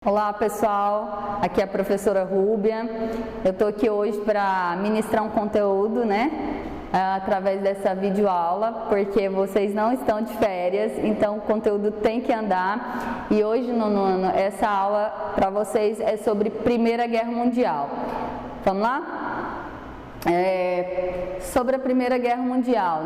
Olá pessoal, aqui é a professora Rúbia. Eu estou aqui hoje para ministrar um conteúdo, através dessa videoaula, porque vocês não estão de férias, então o conteúdo tem que andar. E hoje essa aula para vocês é sobre Primeira Guerra Mundial. Vamos lá? Sobre a Primeira Guerra Mundial,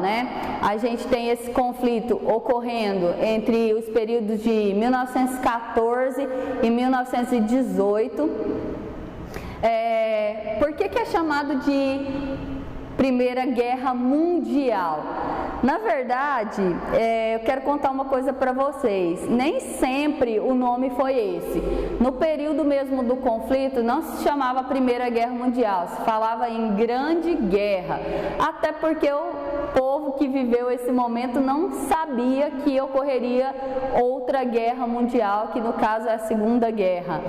a gente tem esse conflito ocorrendo entre os períodos de 1914 e 1918. Por que é chamado de Primeira Guerra Mundial? Na verdade, eu quero contar uma coisa para vocês. Nem sempre o nome foi esse. No período mesmo do conflito, não se chamava Primeira Guerra Mundial, se falava em Grande Guerra. Até porque o povo que viveu esse momento não sabia que ocorreria outra guerra mundial, que no caso é a Segunda Guerra.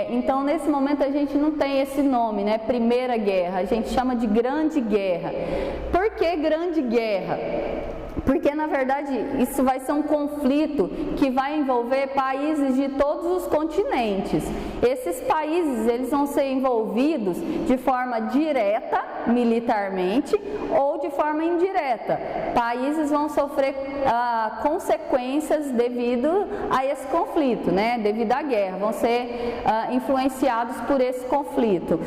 Então, nesse momento, a gente não tem esse nome, Primeira Guerra. A gente chama de Grande Guerra. Por que Grande Guerra? Porque, na verdade, isso vai ser um conflito que vai envolver países de todos os continentes. Esses países, eles vão ser envolvidos de forma direta, militarmente, ou de forma indireta. Países vão sofrer consequências devido a esse conflito, devido à guerra. Vão ser influenciados por esse conflito,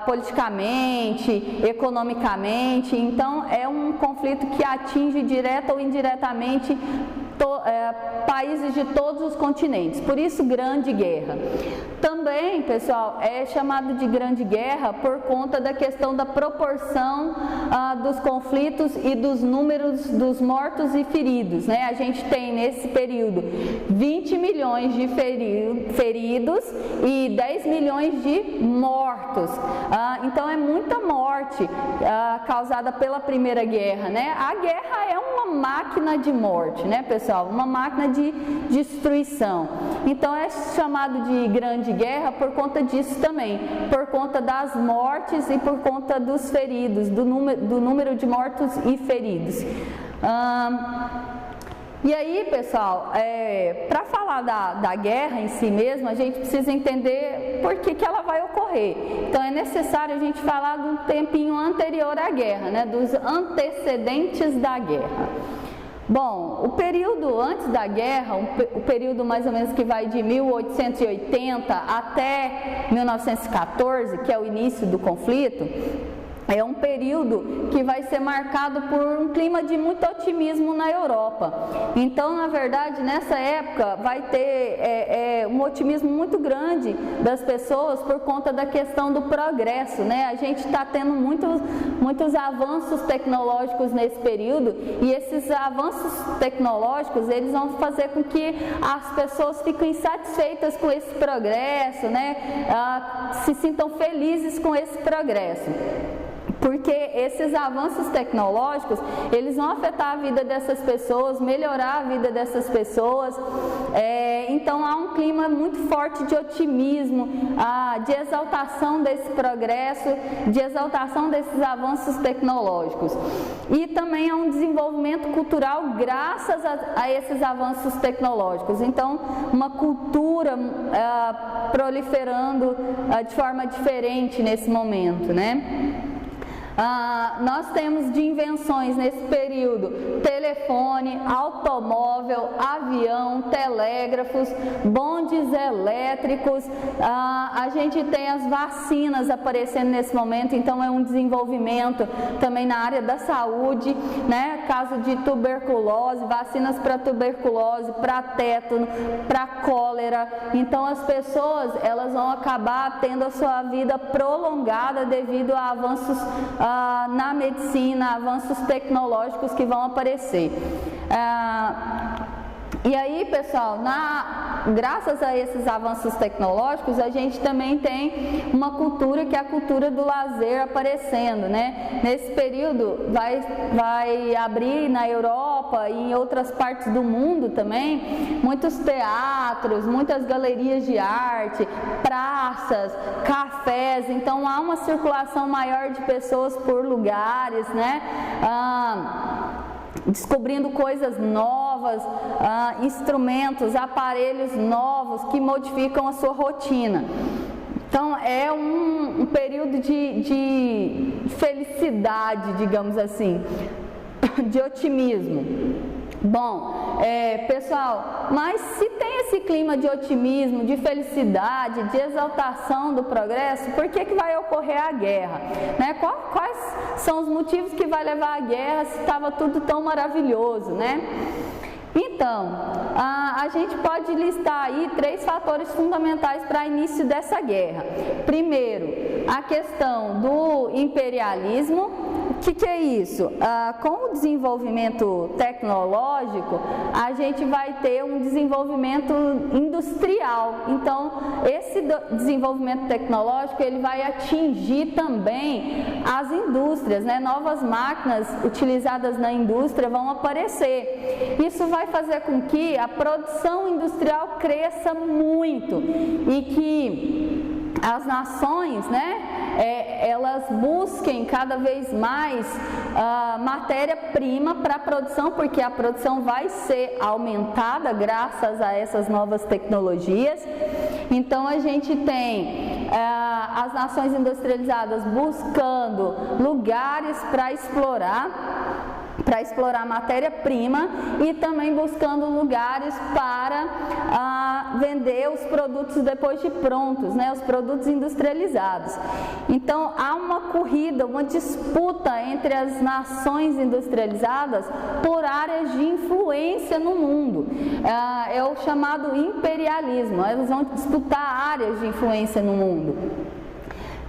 politicamente, economicamente. Então, é um conflito que atinge direta ou indiretamente países de todos os continentes, por isso Grande Guerra. Também, pessoal, é chamado de Grande Guerra por conta da questão da proporção dos conflitos e dos números dos mortos e feridos. A gente tem nesse período 20 milhões de feridos e 10 milhões de mortos. Então é muita morte causada pela Primeira Guerra. A guerra é uma máquina de morte, pessoal? Uma máquina de destruição. Então é chamado de Grande Guerra por conta disso também, por conta das mortes e por conta dos feridos, do número de mortos e feridos. E aí, pessoal, para falar da guerra em si mesmo, a gente precisa entender por que ela vai ocorrer. Então é necessário a gente falar de um tempinho anterior à guerra, dos antecedentes da guerra. Bom, o período antes da guerra, o período mais ou menos que vai de 1880 até 1914, que é o início do conflito, é um período que vai ser marcado por um clima de muito otimismo na Europa. Então, na verdade, nessa época vai ter um otimismo muito grande das pessoas por conta da questão do progresso, A gente está tendo muitos avanços tecnológicos nesse período, e esses avanços tecnológicos, eles vão fazer com que as pessoas fiquem satisfeitas com esse progresso, se sintam felizes com esse progresso. Porque esses avanços tecnológicos, eles vão afetar a vida dessas pessoas, melhorar a vida dessas pessoas. Então há um clima muito forte de otimismo, de exaltação desse progresso, de exaltação desses avanços tecnológicos. E também há um desenvolvimento cultural graças a esses avanços tecnológicos. Então, uma cultura proliferando de forma diferente nesse momento, Nós temos de invenções nesse período: telefone, automóvel, avião, telégrafos, bondes elétricos. A gente tem as vacinas aparecendo nesse momento, então é um desenvolvimento também na área da saúde, Caso de tuberculose, vacinas para tuberculose, para tétano, para cólera. Então as pessoas, elas vão acabar tendo a sua vida prolongada devido a avanços na medicina, avanços tecnológicos que vão aparecer. E aí, pessoal, graças a esses avanços tecnológicos, a gente também tem uma cultura que é a cultura do lazer aparecendo, Nesse período vai abrir na Europa e em outras partes do mundo também muitos teatros, muitas galerias de arte, praças, cafés. Então há uma circulação maior de pessoas por lugares, descobrindo coisas novas, novos instrumentos, aparelhos novos que modificam a sua rotina. Então é um período de felicidade, digamos assim, de otimismo. Bom, pessoal, mas se tem esse clima de otimismo, de felicidade, de exaltação do progresso, por que vai ocorrer a guerra? Né? Quais são os motivos que vai levar à guerra se estava tudo tão maravilhoso, né? Então, a gente pode listar aí 3 fatores fundamentais para início dessa guerra. Primeiro, a questão do imperialismo. O que é isso? Com o desenvolvimento tecnológico, a gente vai ter um desenvolvimento industrial. Então, esse desenvolvimento tecnológico, ele vai atingir também as indústrias, né? Novas máquinas utilizadas na indústria vão aparecer. Isso vai fazer com que a produção industrial cresça muito e que as nações, né, elas busquem cada vez mais matéria-prima para a produção, porque a produção vai ser aumentada graças a essas novas tecnologias. Então a gente tem as nações industrializadas buscando lugares para explorar matéria-prima e também buscando lugares para vender os produtos depois de prontos, né, os produtos industrializados. Então há uma corrida, uma disputa entre as nações industrializadas por áreas de influência no mundo. É o chamado imperialismo, elas vão disputar áreas de influência no mundo.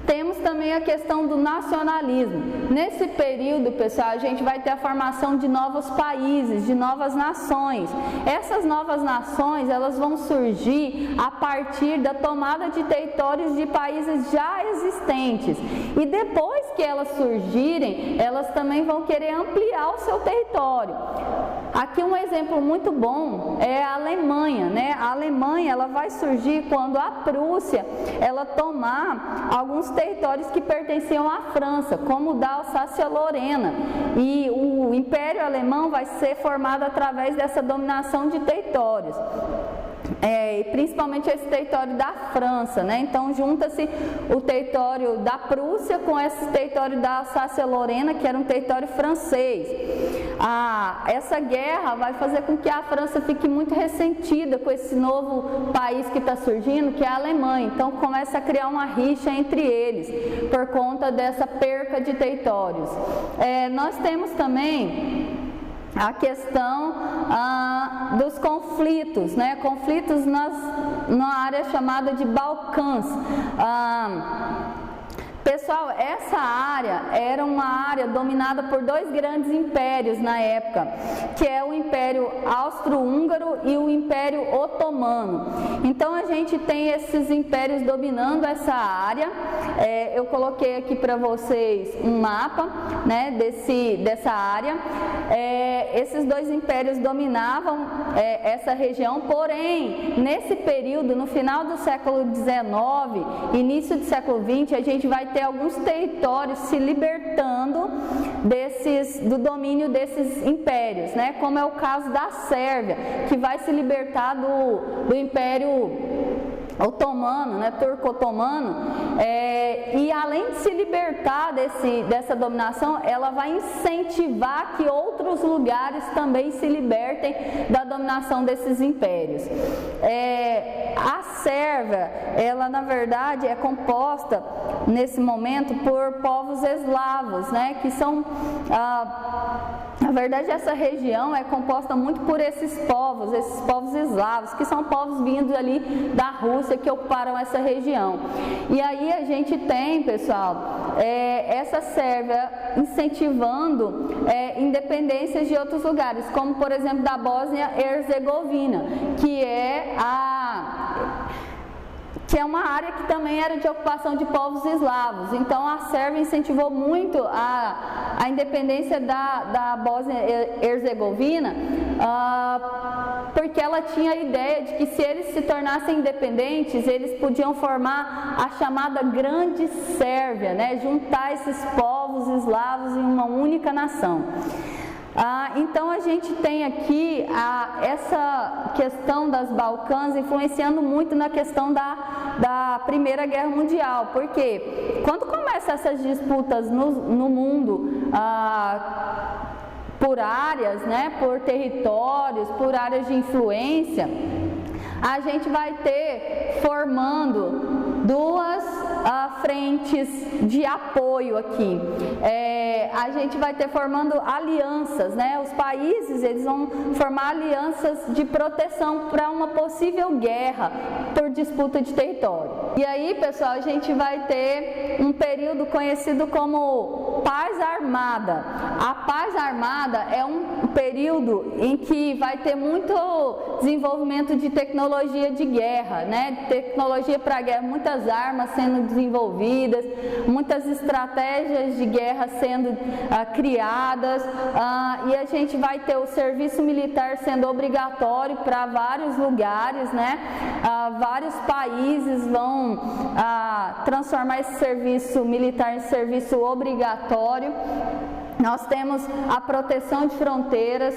Temos também a questão do nacionalismo. Nesse período, pessoal, a gente vai ter a formação de novos países, de novas nações. Essas novas nações, elas vão surgir a partir da tomada de territórios de países já existentes. E depois que elas surgirem, elas também vão querer ampliar o seu território. Aqui um exemplo muito bom é a Alemanha, né? A Alemanha, ela vai surgir quando a Prússia, ela tomar alguns territórios que pertenciam à França, como o da Alsácia-Lorena, e o Império Alemão vai ser formado através dessa dominação de territórios. E principalmente esse território da França, né? Então junta-se o território da Prússia com esse território da Alsácia-Lorena, que era um território francês. Essa guerra vai fazer com que a França fique muito ressentida com esse novo país que está surgindo, que é a Alemanha. Então começa a criar uma rixa entre eles, por conta dessa perca de territórios. Nós temos também a questão dos conflitos, né? Conflitos na área chamada de Balcãs. Pessoal, essa área era uma área dominada por 2 grandes impérios na época, que é o Império Austro-Húngaro e o Império Otomano. Então a gente tem esses impérios dominando essa área. Eu coloquei aqui para vocês um mapa, né, dessa área. Esses 2 impérios dominavam essa região, porém, nesse período, no final do século XIX, início do século XX, a gente vai ter alguns territórios se libertando do domínio desses impérios, né? Como é o caso da Sérvia, que vai se libertar do Império Otomano, né, turco-otomano, e além de se libertar dessa dominação, ela vai incentivar que outros lugares também se libertem da dominação desses impérios. A Sérvia, ela na verdade é composta nesse momento por povos eslavos, né, que são na verdade essa região é composta muito por esses povos eslavos, que são povos vindos ali da Rússia, que ocuparam essa região. E aí a gente tem, pessoal, essa Sérvia incentivando independências de outros lugares, como por exemplo da Bósnia e Herzegovina, que é uma área que também era de ocupação de povos eslavos. Então a Sérvia incentivou muito a independência da Bósnia e Herzegovina, porque ela tinha a ideia de que se eles se tornassem independentes, eles podiam formar a chamada Grande Sérvia, né? Juntar esses povos eslavos em uma única nação. Então a gente tem aqui essa questão das Balcãs influenciando muito na questão da Primeira Guerra Mundial, porque quando começam essas disputas no mundo, por áreas, né, por territórios, por áreas de influência, a gente vai ter formando duas frentes de apoio aqui. A gente vai ter formando alianças, né? Os países, eles vão formar alianças de proteção para uma possível guerra por disputa de território. E aí, pessoal, a gente vai ter um período conhecido como paz armada. A paz armada é um período em que vai ter muito desenvolvimento de tecnologia de guerra, né? Tecnologia para guerra, muitas armas sendo desenvolvidas, muitas estratégias de guerra sendo criadas, e a gente vai ter o serviço militar sendo obrigatório para vários lugares, né? Vários países vão transformar esse serviço militar em serviço obrigatório. Nós temos a proteção de fronteiras,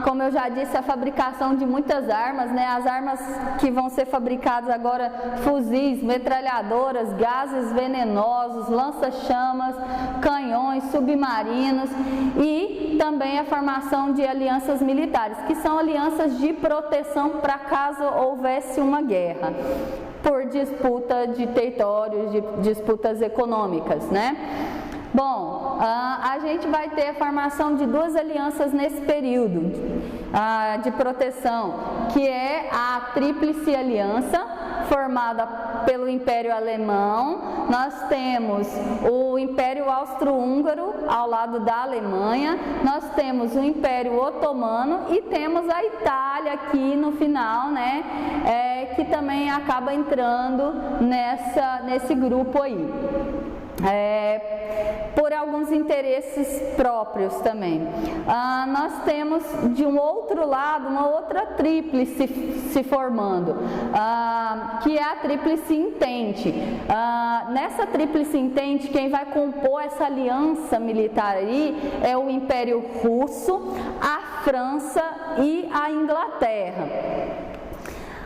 como eu já disse, a fabricação de muitas armas, né? As armas que vão ser fabricadas agora, fuzis, metralhadoras, gases venenosos, lança-chamas, canhões, submarinos, e também a formação de alianças militares, que são alianças de proteção para caso houvesse uma guerra, por disputa de territórios, de disputas econômicas, né? Bom, a gente vai ter a formação de duas alianças nesse período de proteção, que é a Tríplice Aliança, formada pelo Império Alemão. Nós temos o Império Austro-Húngaro ao lado da Alemanha, nós temos o Império Otomano e temos a Itália aqui no final, né, que também acaba entrando nesse grupo aí. Por alguns interesses próprios também. Nós temos de um outro lado uma outra tríplice se formando, que é a Tríplice Entente. Nessa Tríplice Entente, quem vai compor essa aliança militar aí é o Império Russo, a França e a Inglaterra.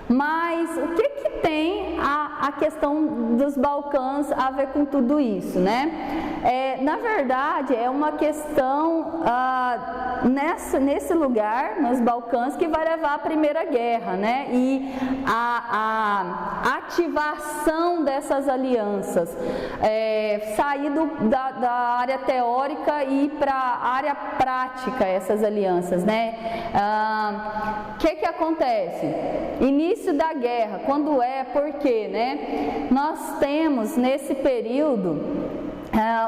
Mas o que tem a questão dos Balcãs a ver com tudo isso, né? Na verdade, é uma questão nesse lugar, nos Balcãs, que vai levar à Primeira Guerra, né? E a ativação dessas alianças, sair da área teórica e ir para a área prática, essas alianças, né? O que acontece? Início da guerra, quando por quê, né? Nós temos nesse período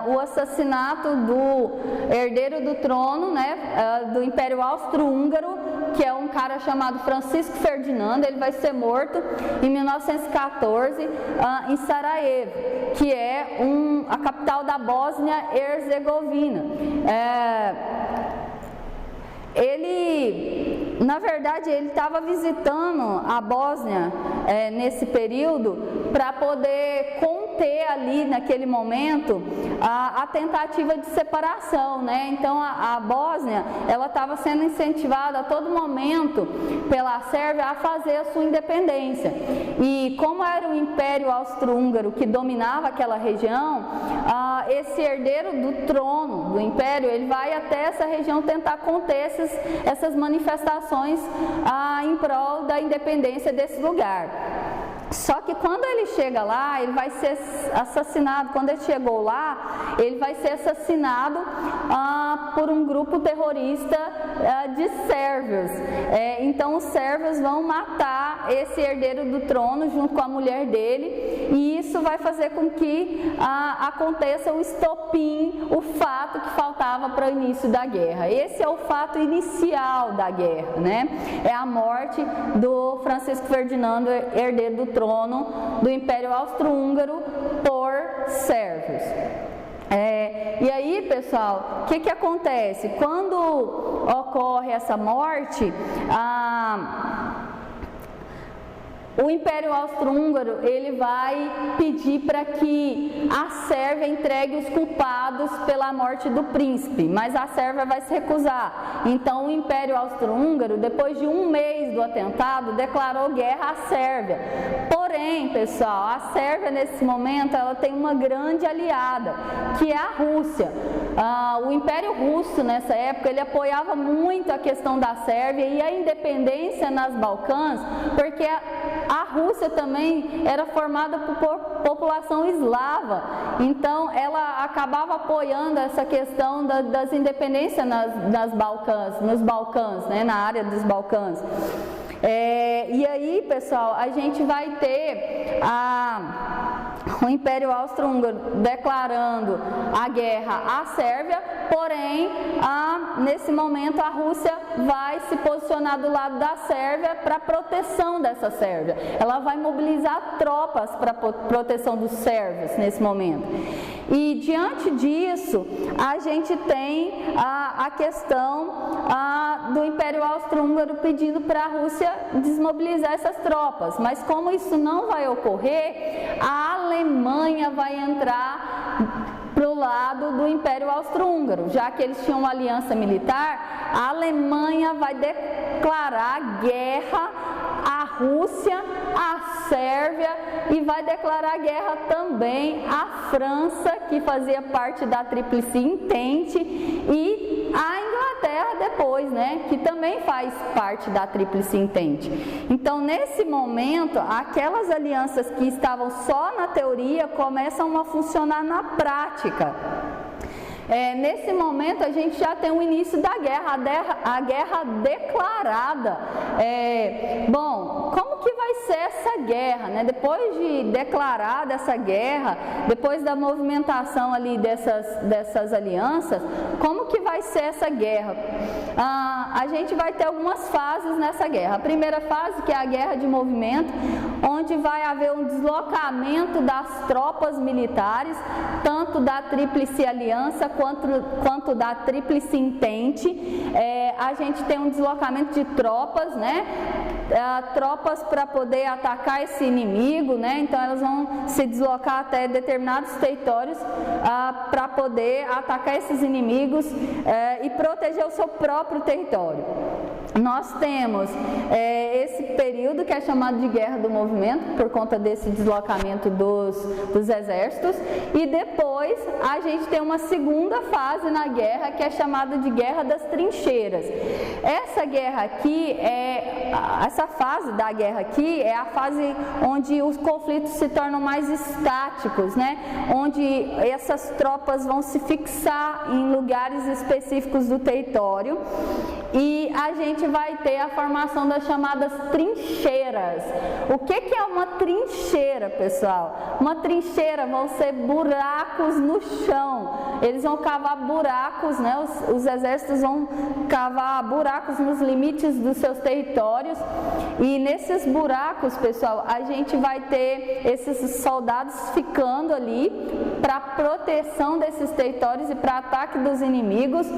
o assassinato do herdeiro do trono, né, do Império Austro-Húngaro, que é um cara chamado Francisco Ferdinando. Ele vai ser morto em 1914 em Sarajevo, que é a capital da Bósnia-Herzegovina. Na verdade, ele estava visitando a Bósnia nesse período para poder conter ali naquele momento a tentativa de separação, né? Então a Bósnia, ela estava sendo incentivada a todo momento pela Sérvia a fazer a sua independência. E como era o Império Austro-Húngaro que dominava aquela região, esse herdeiro do trono do Império, ele vai até essa região tentar conter essas manifestações em prol da independência desse lugar. Só que quando ele chega lá, ele vai ser assassinado. Quando ele chegou lá, ele vai ser assassinado por um grupo terrorista de sérvios. Então os sérvios vão matar esse herdeiro do trono junto com a mulher dele, e isso vai fazer com que aconteça o estopim, o fato que faltava para o início da guerra. Esse é o fato inicial da guerra, né? É a morte do Francisco Ferdinando, herdeiro do trono do Império Austro-Húngaro, por sérvios. E aí, pessoal, o que acontece? Quando o Império Austro-Húngaro ele vai pedir para que a Sérvia entregue os culpados pela morte do príncipe, mas a Sérvia vai se recusar. Então o Império Austro-Húngaro, depois de um mês do atentado, declarou guerra à Sérvia. Porém, pessoal, a Sérvia nesse momento ela tem uma grande aliada, que é a Rússia. O Império Russo nessa época ele apoiava muito a questão da Sérvia e a independência nas Balcãs, porque a Rússia também era formada por população eslava, então ela acabava apoiando essa questão das independências nos Balcãs, né, na área dos Balcãs. E aí, pessoal, a gente vai ter o Império Austro-Húngaro declarando a guerra à Sérvia, porém, nesse momento a Rússia vai se posicionar do lado da Sérvia para proteção dessa Sérvia. Ela vai mobilizar tropas para proteção dos sérvios nesse momento. E diante disso, a gente tem a questão do Império Austro-Húngaro pedindo para a Rússia desmobilizar essas tropas. Mas como isso não vai ocorrer, a Alemanha vai entrar para o lado do Império Austro-Húngaro. Já que eles tinham uma aliança militar, a Alemanha vai declarar guerra à Rússia, à Sérvia e vai declarar guerra também à França, que fazia parte da Tríplice Entente, e a Inglaterra depois, né, que também faz parte da Tríplice Entente. Então, nesse momento, aquelas alianças que estavam só na teoria começam a funcionar na prática. Nesse momento a gente já tem o início da guerra, a guerra declarada. Bom, como que vai ser essa guerra, né? Depois de declarada essa guerra, depois da movimentação ali dessas alianças, como que vai ser essa guerra? A gente vai ter algumas fases nessa guerra. A primeira fase, que é a guerra de movimento, onde vai haver um deslocamento das tropas militares, tanto da Tríplice Aliança quanto da Tríplice Entente. A gente tem um deslocamento de tropas, né? Tropas para poder atacar esse inimigo, né? Então elas vão se deslocar até determinados territórios para poder atacar esses inimigos e proteger o seu próprio território. Nós temos esse período que é chamado de Guerra do Movimento, por conta desse deslocamento dos exércitos, e depois a gente tem uma segunda fase na guerra, que é chamada de Guerra das Trincheiras. Essa guerra aqui, essa fase da guerra aqui é a fase onde os conflitos se tornam mais estáticos, né? Onde essas tropas vão se fixar em lugares específicos do território, e a gente vai ter a formação das chamadas trincheiras. O que é uma trincheira, pessoal? Uma trincheira vão ser buracos no chão. Eles vão cavar buracos, né? Os exércitos vão cavar buracos nos limites dos seus territórios, e nesses buracos, pessoal, a gente vai ter esses soldados ficando ali para proteção desses territórios e para ataque dos inimigos.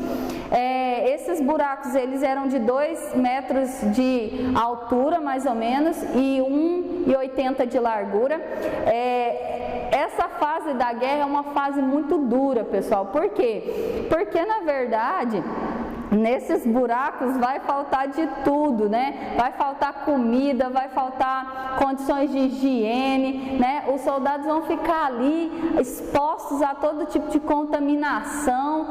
Esses buracos, eles eram de 2 metros de altura, mais ou menos, e 1,80 de largura. Essa fase da guerra é uma fase muito dura, pessoal. Por quê? Porque, na verdade, nesses buracos vai faltar de tudo, né? Vai faltar comida, vai faltar condições de higiene, né? Os soldados vão ficar ali expostos a todo tipo de contaminação,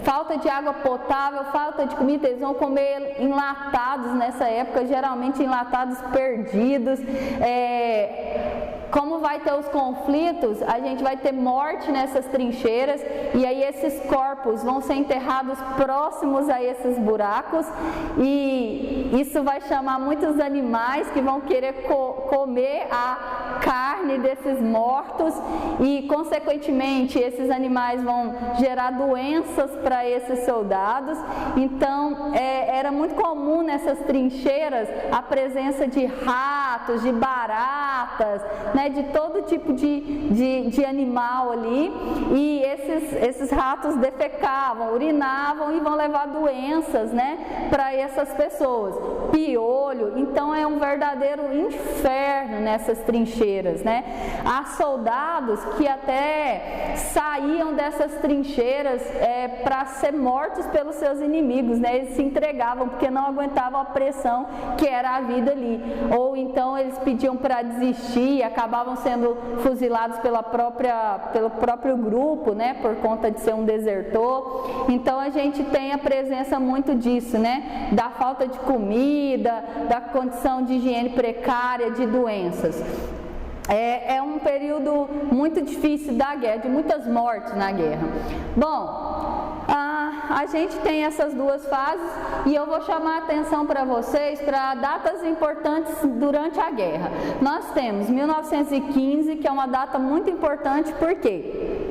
falta de água potável, falta de comida. Eles vão comer enlatados nessa época, geralmente enlatados perdidos. Como vai ter os conflitos, a gente vai ter morte nessas trincheiras, e aí esses corpos vão ser enterrados próximos a esses buracos, e isso vai chamar muitos animais que vão querer comer a carne desses mortos, e consequentemente esses animais vão gerar doenças para esses soldados. Então era muito comum nessas trincheiras a presença de ratos, de baratas, né, de todo tipo de animal ali, e esses ratos defecavam, urinavam e vão levar doenças, né, para essas pessoas, piolho, então é um verdadeiro inferno nessas trincheiras, né? Há soldados que até saíam dessas trincheiras para ser mortos pelos seus inimigos, né? Eles se entregavam porque não aguentavam a pressão que era a vida ali, ou então eles pediam para desistir e acabavam sendo fuzilados pelo próprio grupo, né? Por conta de ser um desertor. Então a gente tem a presença muito disso, né? Da falta de comida, da condição de higiene precária, de doenças. É um período muito difícil da guerra, de muitas mortes na guerra. Bom, a gente tem essas duas fases e eu vou chamar a atenção para vocês para datas importantes durante a guerra. Nós temos 1915, que é uma data muito importante, por quê?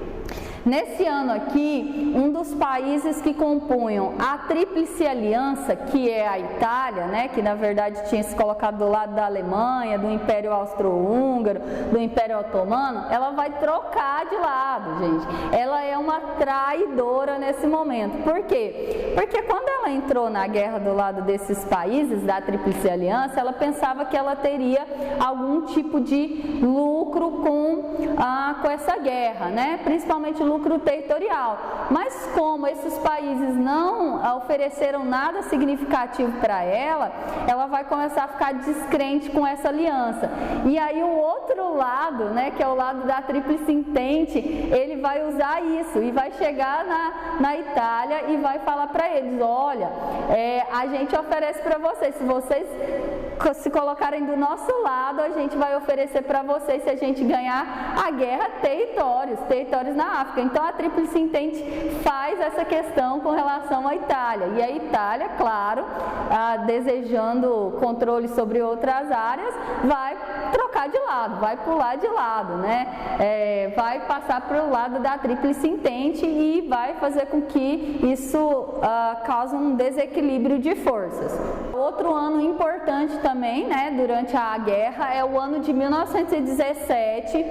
Nesse ano aqui, um dos países que compunham a Tríplice Aliança, que é a Itália, né, que na verdade tinha se colocado do lado da Alemanha, do Império Austro-Húngaro, do Império Otomano, ela vai trocar de lado, gente. Ela é uma traidora nesse momento. Por quê? Porque quando ela entrou na guerra do lado desses países da Tríplice Aliança, ela pensava que ela teria algum tipo de lucro com essa guerra, né? Principalmente lucro territorial. Mas como esses países não ofereceram nada significativo para ela, ela vai começar a ficar descrente com essa aliança. E aí o outro lado, né, que é o lado da Tríplice Entente, ele vai usar isso e vai chegar na Itália e vai falar para eles: olha, a gente oferece para vocês, se vocês se colocarem do nosso lado, a gente vai oferecer para vocês, se a gente ganhar a guerra, territórios na África. Então a Tríplice Entente faz essa questão com relação à Itália. E a Itália, claro, desejando controle sobre outras áreas, vai trocar de lado, vai pular de lado, né? Vai passar para o lado da Tríplice Entente e vai fazer com que isso cause um desequilíbrio de forças. Outro ano importante também, né, durante a guerra, é o ano de 1917.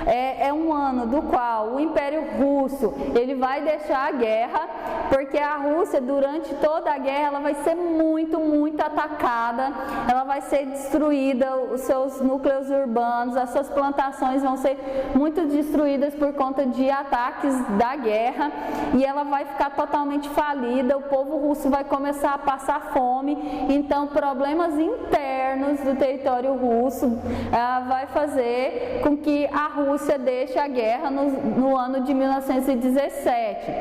É um ano do qual o Império Russo ele vai deixar a guerra, porque a Rússia, durante toda a guerra, ela vai ser muito atacada, ela vai ser destruída, os seus núcleos urbanos, as suas plantações vão ser muito destruídas por conta de ataques da guerra, e ela vai ficar totalmente falida, o povo russo vai começar a passar fome. Então problemas internos do território russo vai fazer com que a Rússia deixe a guerra no ano de 1917.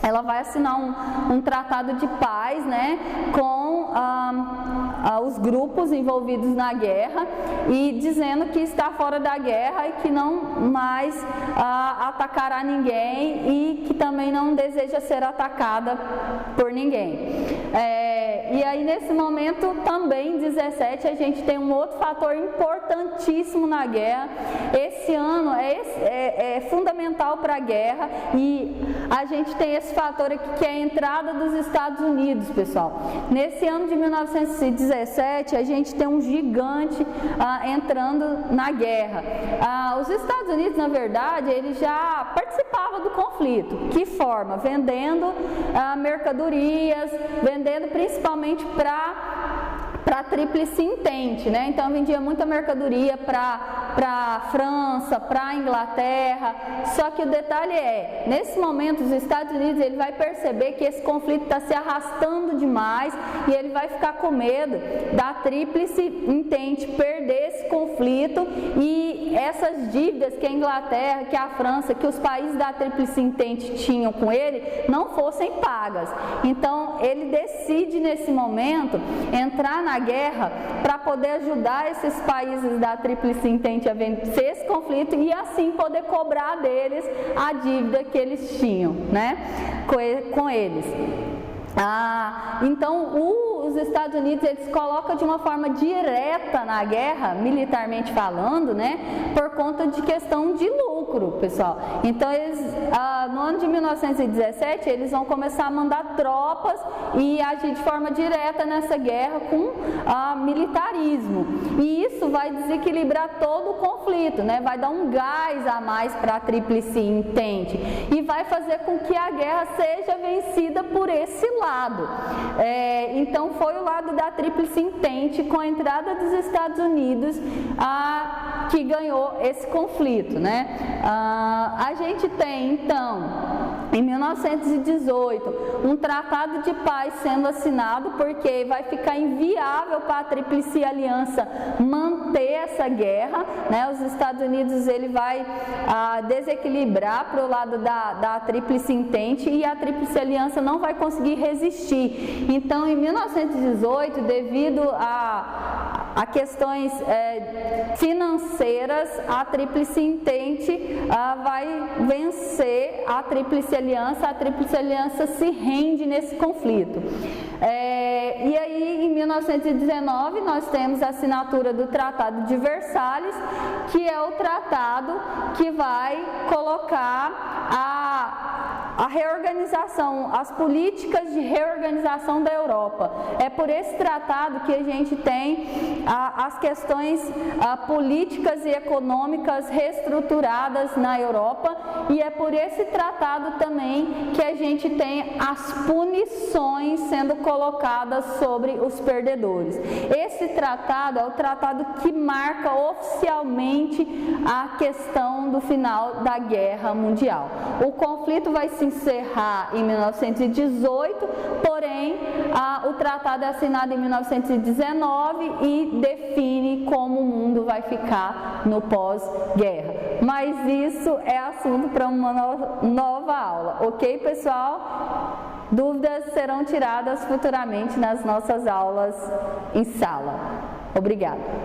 Ela vai assinar um tratado de paz, né, com os grupos envolvidos na guerra, e dizendo que está fora da guerra e que não mais atacará ninguém e que também não deseja ser atacada por ninguém. E aí nesse momento também, em 17, a gente tem um outro fator importantíssimo na guerra. Esse ano é fundamental para a guerra, e a gente tem esse fator aqui, que é a entrada dos Estados Unidos, pessoal. Nesse ano de 1917, a gente tem um gigante entrando na guerra. Os Estados Unidos, na verdade, ele já participava do conflito. Que forma? Vendendo mercadorias, vendendo principalmente para a Tríplice Entente, né? Então vendia muita mercadoria para França, para Inglaterra. Só que o detalhe nesse momento os Estados Unidos ele vai perceber que esse conflito está se arrastando demais, e ele vai ficar com medo da Tríplice Entente perder esse conflito e essas dívidas que a Inglaterra, que a França, que os países da Tríplice Entente tinham com ele não fossem pagas. Então ele decide nesse momento entrar na guerra para poder ajudar esses países da Tríplice Entente a vencer esse conflito e assim poder cobrar deles a dívida que eles tinham, né, com eles. Então os Estados Unidos eles colocam de uma forma direta na guerra, militarmente falando, né, por conta de questão de lucro. lucro, pessoal. Então, no ano de 1917, eles vão começar a mandar tropas e agir de forma direta nessa guerra com militarismo. E isso vai desequilibrar todo o conflito, né? Vai dar um gás a mais para a Tríplice Entente e vai fazer com que a guerra seja vencida por esse lado. Então, foi o lado da Tríplice Entente, com a entrada dos Estados Unidos, que ganhou esse conflito, né? A gente tem, então, em 1918, um tratado de paz sendo assinado, porque vai ficar inviável para a Tríplice Aliança manter essa guerra, né? Os Estados Unidos ele vai desequilibrar para o lado da Tríplice Entente e a Tríplice Aliança não vai conseguir resistir. Então, em 1918, devido a questões financeiras, a Tríplice Entente vai vencer a Tríplice Aliança se rende nesse conflito. E aí, em 1919, nós temos a assinatura do Tratado de Versalhes, que é o tratado que vai colocar a reorganização, as políticas de reorganização da Europa. É por esse tratado que a gente tem as questões políticas e econômicas reestruturadas na Europa, e é por esse tratado também que a gente tem as punições sendo colocadas sobre os perdedores. Esse tratado é o tratado que marca oficialmente a questão do final da Guerra Mundial. O conflito vai se encerrar em 1918, porém o tratado é assinado em 1919 e define como o mundo vai ficar no pós-guerra. Mas isso é assunto para uma nova aula, ok, pessoal? Dúvidas serão tiradas futuramente nas nossas aulas em sala. Obrigada.